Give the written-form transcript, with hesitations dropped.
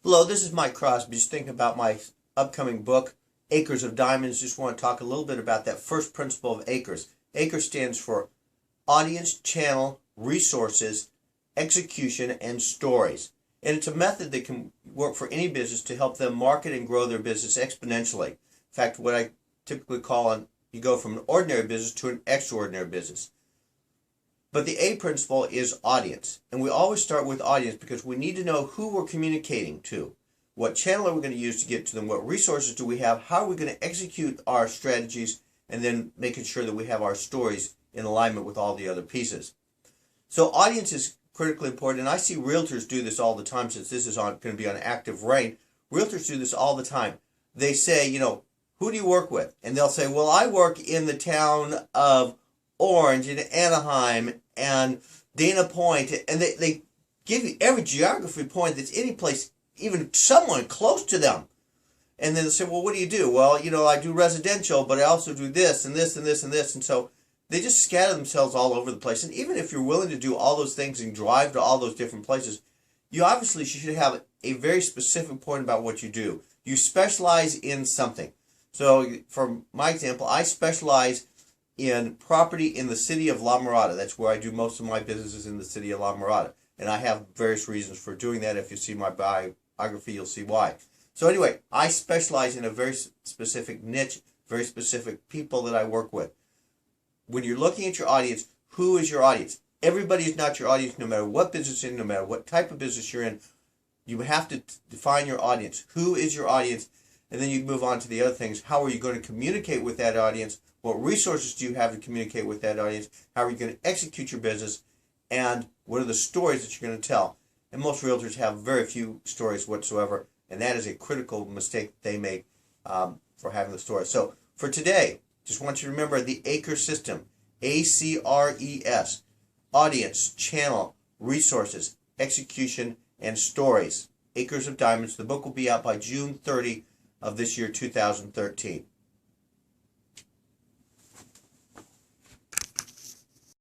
Hello, this is Mike Crosby. Just thinking about my upcoming book, Acres of Diamonds. Just want to talk a little bit about that first principle of ACRES. ACRES stands for Audience, Channel, Resources, Execution, and Stories. And it's a method that can work for any business to help them market and grow their business exponentially. In fact, what I typically call you go from an ordinary business to an extraordinary business. But the A principle is audience. And we always start with audience because we need to know who we're communicating to. What channel are we going to use to get to them? What resources do we have? How are we going to execute our strategies? And then making sure that we have our stories in alignment with all the other pieces. So audience is critically important. And I see realtors do this all the time since this is going to be on active reign. Realtors do this all the time. They say, who do you work with? And they'll say, well, I work in the town of Orange and Anaheim and Dana Point, and they give you every geography point that's any place, even someone close to them. And then they say, well, what do you do? Well, I do residential, but I also do this and this and this and this. And so they just scatter themselves all over the place. And even if you're willing to do all those things and drive to all those different places, you obviously should have a very specific point about what you do. You specialize in something. So for my example, I specialize in property in the city of La Mirada. That's where I do most of my businesses, in the city of La Mirada. And I have various reasons for doing that. If you see my biography, you'll see why. So anyway, I specialize in a very specific niche, very specific people that I work with. When you're looking at your audience, who is your audience? Everybody is not your audience, no matter what business you're in, no matter what type of business you're in. You have to define your audience. Who is your audience? And then you move on to the other things. How are you going to communicate with that audience? What resources do you have to communicate with that audience? How are you going to execute your business? And what are the stories that you're going to tell? And most realtors have very few stories whatsoever, and that is a critical mistake they make for having the story. So for today, just want you to remember the A.C.R.E.S system, A.C.R.E.S, audience, channel, resources, execution, and stories. A.C.R.E.S of Diamonds. The book will be out by June 30 of this year, 2013.